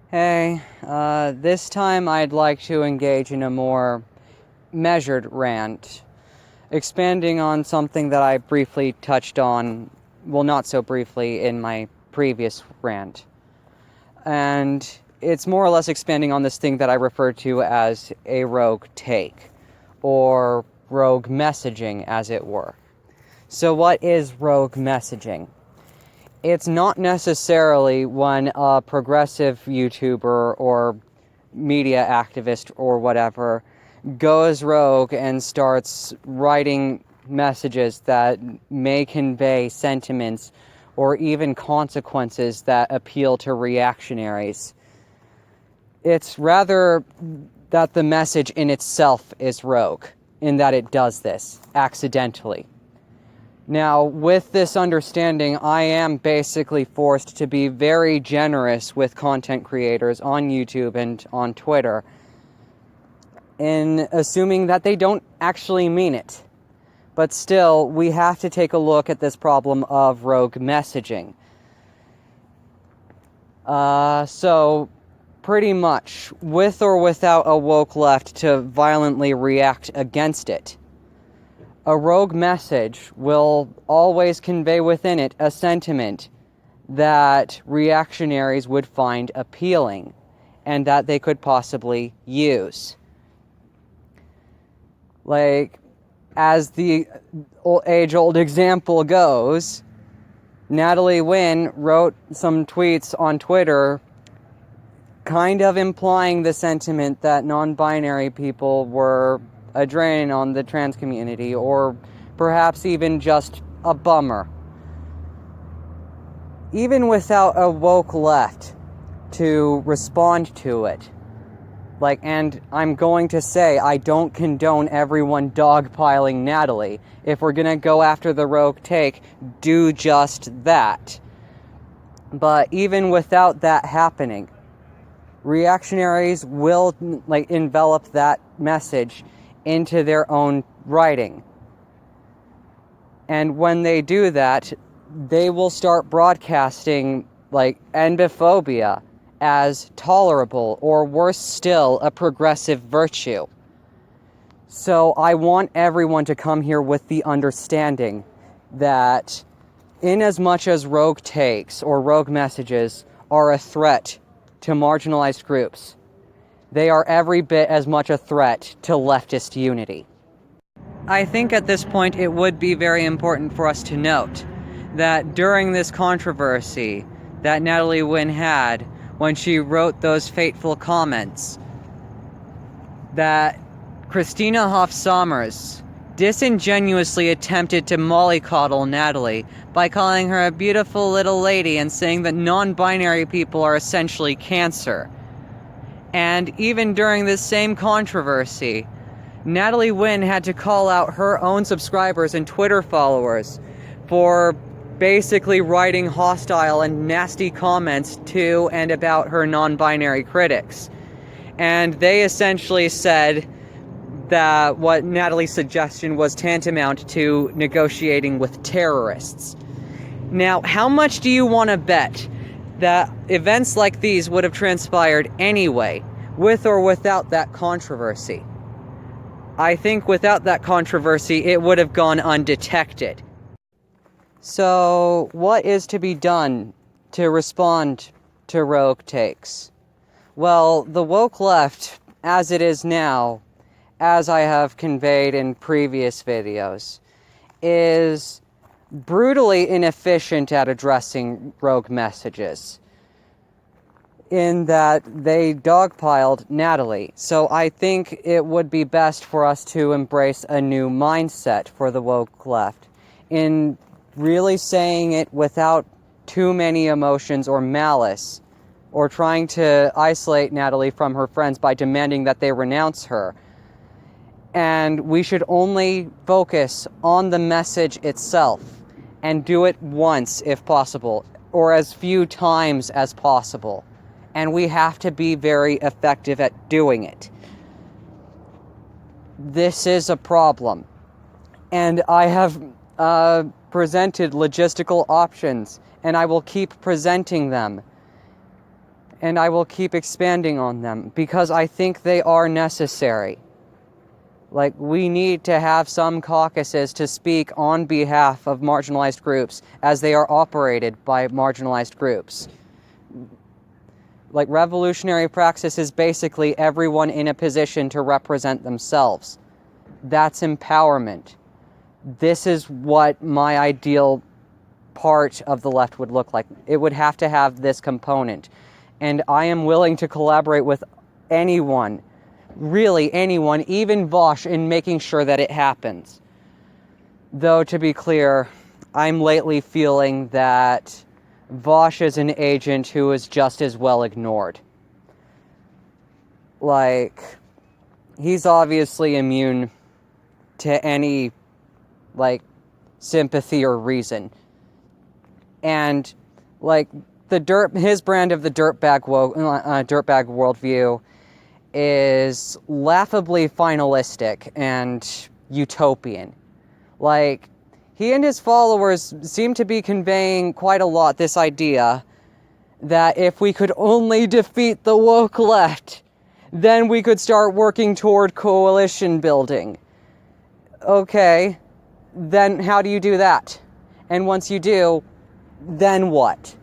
Hey, this time I'd like to engage in a more measured rant, expanding on something that I briefly touched on, well, not so briefly, in my previous rant. And it's more or less expanding on this thing that I refer to as a rogue take, or rogue messaging, as it were. So what is rogue messaging? It's not necessarily when a progressive YouTuber or media activist or whatever goes rogue and starts writing messages that may convey sentiments or even consequences that appeal to reactionaries. It's rather that the message in itself is rogue, in that it does this accidentally. Now, with this understanding, I am basically forced to be very generous with content creators on YouTube and on Twitter in assuming that they don't actually mean it. But still, we have to take a look at this problem of rogue messaging. So, pretty much, with or without a woke left to violently react against it, a rogue message will always convey within it a sentiment that reactionaries would find appealing and that they could possibly use. Like, as the age-old example goes, Natalie Wynn wrote some tweets on Twitter kind of implying the sentiment that non-binary people were a drain on the trans community, or perhaps even just a bummer. Even without a woke left to respond to it, and I'm going to say, I don't condone everyone dogpiling Natalie. If we're gonna go after the rogue take, do just that. But even without that happening, reactionaries will envelop that message into their own writing. And when they do that, they will start broadcasting endophobia as tolerable, or worse still, a progressive virtue. So I want everyone to come here with the understanding that inasmuch as rogue takes or rogue messages are a threat to marginalized groups, they are every bit as much a threat to leftist unity. I think at this point it would be very important for us to note that during this controversy that Natalie Wynn had when she wrote those fateful comments, that Christina Hoff Sommers disingenuously attempted to mollycoddle Natalie by calling her a beautiful little lady and saying that non-binary people are essentially cancer. And even during this same controversy, Natalie Wynn had to call out her own subscribers and Twitter followers for basically writing hostile and nasty comments to and about her non-binary critics. And they essentially said that what Natalie's suggestion was tantamount to negotiating with terrorists. Now, how much do you want to bet that events like these would have transpired anyway, with or without that controversy? I think without that controversy, it would have gone undetected. So, what is to be done to respond to rogue takes? Well, the woke left, as it is now, as I have conveyed in previous videos, is brutally inefficient at addressing rogue messages, in that they dogpiled Natalie. So I think it would be best for us to embrace a new mindset for the woke left, in really saying it without too many emotions or malice, or trying to isolate Natalie from her friends by demanding that they renounce her. And we should only focus on the message itself and do it once if possible, or as few times as possible. And we have to be very effective at doing it. This is a problem. And I have presented logistical options, and I will keep presenting them. And I will keep expanding on them because I think they are necessary. Like, we need to have some caucuses to speak on behalf of marginalized groups as they are operated by marginalized groups. Like, revolutionary praxis is basically everyone in a position to represent themselves. That's empowerment. This is what my ideal part of the left would look like. It would have to have this component. And I am willing to collaborate with anyone, really anyone, even Vosh, in making sure that it happens. Though, to be clear, I'm lately feeling that Vosh is an agent who is just as well ignored. Like, he's obviously immune to any, like, sympathy or reason. And, like, his brand of the dirtbag worldview is laughably finalistic and utopian. Like, he and his followers seem to be conveying quite a lot this idea that if we could only defeat the woke left, then we could start working toward coalition building. Okay, then how do you do that? And once you do, then what?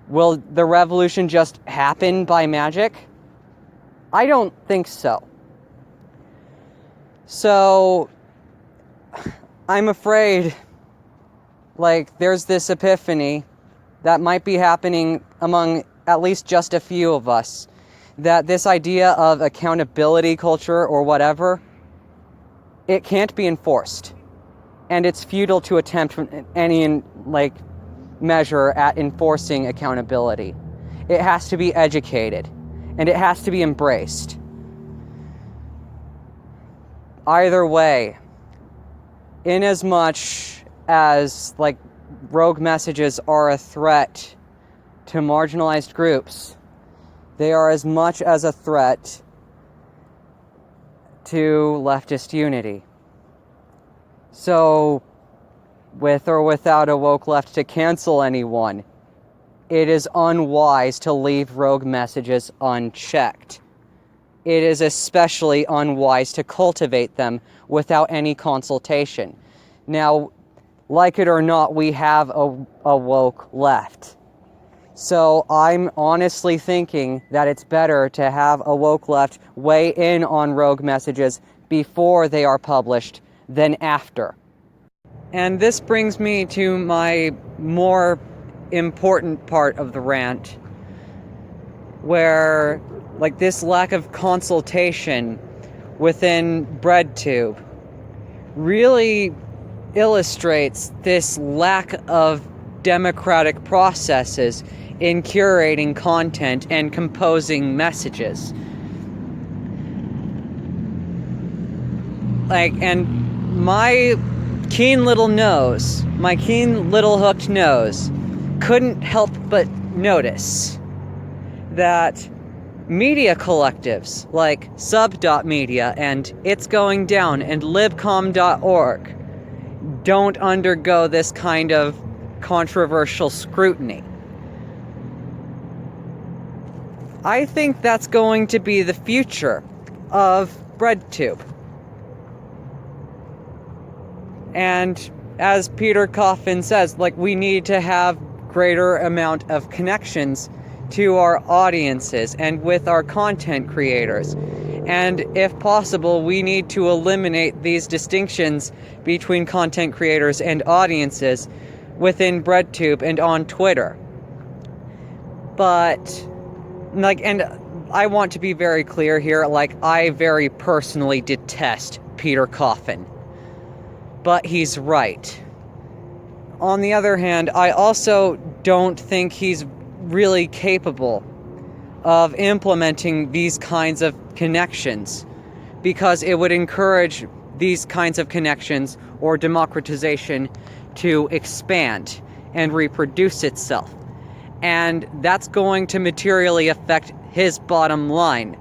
Will the revolution just happen by magic? I don't think so. So, I'm afraid, like, there's this epiphany that might be happening among at least just a few of us, that this idea of accountability culture or whatever, it can't be enforced. And it's futile to attempt any, like, measure at enforcing accountability. It has to be educated, and it has to be embraced. Either way, inasmuch as, like, rogue messages are a threat to marginalized groups, they are as much as a threat to leftist unity. So, with or without a woke left to cancel anyone, it is unwise to leave rogue messages unchecked. It is especially unwise to cultivate them without any consultation. Now, like it or not, we have a woke left. So I'm honestly thinking that it's better to have a woke left weigh in on rogue messages before they are published than after. And this brings me to my more important part of the rant, where, like, this lack of consultation within BreadTube really illustrates this lack of democratic processes in curating content and composing messages. Like, and my keen little hooked nose, couldn't help but notice that media collectives like sub.media and It's Going Down and libcom.org don't undergo this kind of controversial scrutiny. I think that's going to be the future of BreadTube. And as Peter Coffin says, like, we need to have greater amount of connections to our audiences and with our content creators. And if possible, we need to eliminate these distinctions between content creators and audiences within BreadTube and on Twitter. But, like, and I want to be very clear here, like, I very personally detest Peter Coffin. But he's right. On the other hand, I also don't think he's really capable of implementing these kinds of connections, because it would encourage these kinds of connections or democratization to expand and reproduce itself. And that's going to materially affect his bottom line.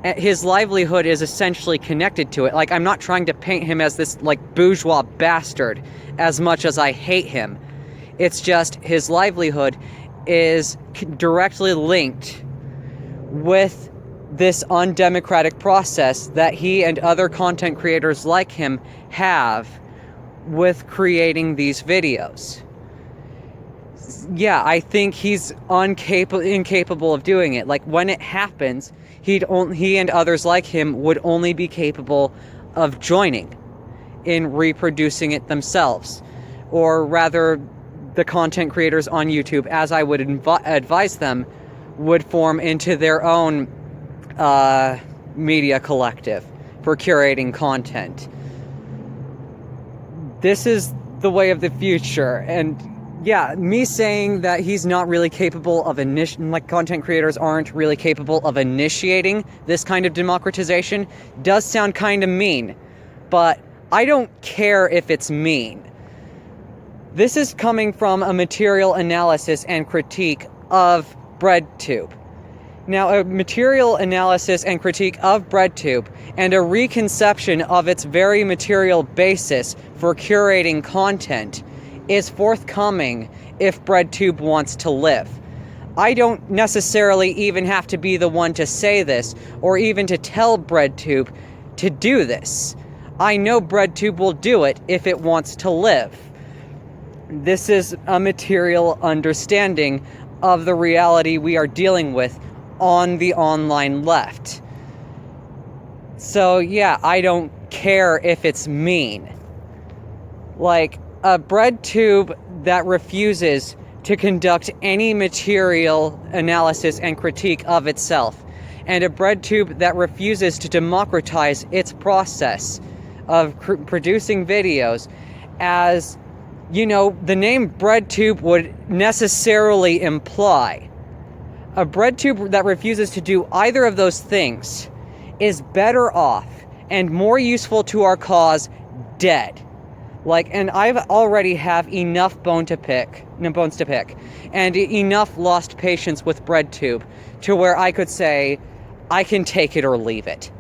His livelihood is essentially connected to it. Like, I'm not trying to paint him as this, like, bourgeois bastard as much as I hate him. It's just his livelihood is directly linked with this undemocratic process that he and other content creators like him have with creating these videos. Yeah, I think he's incapable of doing it. Like, when it happens, he and others like him would only be capable of joining in reproducing it themselves. Or rather, the content creators on YouTube, as I would advise them, would form into their own media collective for curating content. This is the way of the future. And yeah, me saying that he's not really capable of content creators aren't really capable of initiating this kind of democratization does sound kind of mean, but I don't care if it's mean. This is coming from a material analysis and critique of BreadTube. Now, a material analysis and critique of BreadTube and a reconception of its very material basis for curating content is forthcoming if BreadTube wants to live. I don't necessarily even have to be the one to say this, or even to tell BreadTube to do this. I know BreadTube will do it if it wants to live. This is a material understanding of the reality we are dealing with on the online left. So yeah, I don't care if it's mean. Like, a BreadTube that refuses to conduct any material analysis and critique of itself, and a BreadTube that refuses to democratize its process of producing videos, as, you know, the name BreadTube would necessarily imply. A BreadTube that refuses to do either of those things is better off and more useful to our cause dead. Like, and I've already have enough bones to pick, and enough lost patience with BreadTube to where I could say, I can take it or leave it.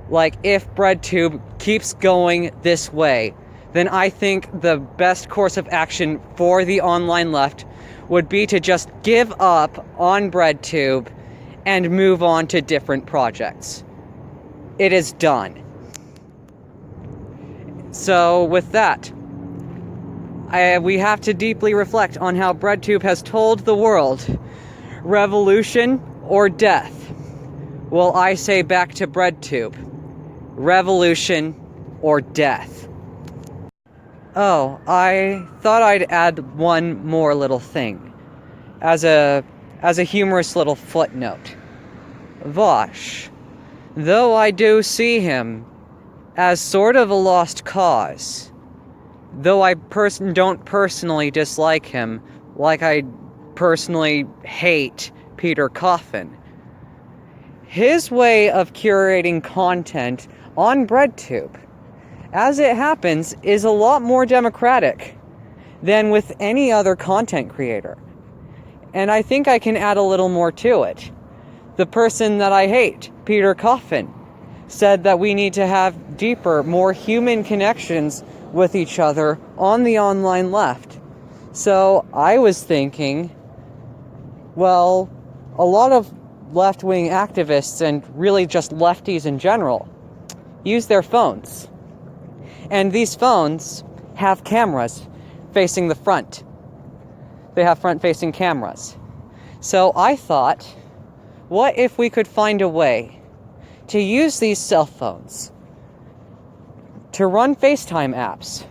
Like, if BreadTube keeps going this way, then I think the best course of action for the online left would be to just give up on BreadTube and move on to different projects. It is done. So with that, we have to deeply reflect on how BreadTube has told the world, revolution or death. Well, I say back to BreadTube, revolution or death. Oh, I thought I'd add one more little thing, as a humorous little footnote. Vosh, though I do see him as sort of a lost cause, though I don't personally dislike him, like I personally hate Peter Coffin, his way of curating content on BreadTube, as it happens, is a lot more democratic than with any other content creator. And I think I can add a little more to it. The person that I hate, Peter Coffin, said that we need to have deeper, more human connections with each other on the online left. So I was thinking, well, a lot of left-wing activists, and really just lefties in general, use their phones. And these phones have cameras facing the front. They have front-facing cameras. So I thought, what if we could find a way to use these cell phones to run FaceTime apps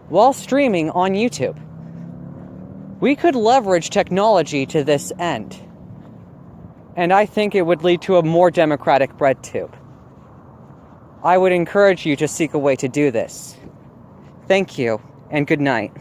while streaming on YouTube? We could leverage technology to this end. And I think it would lead to a more democratic BreadTube. I would encourage you to seek a way to do this. Thank you, and good night.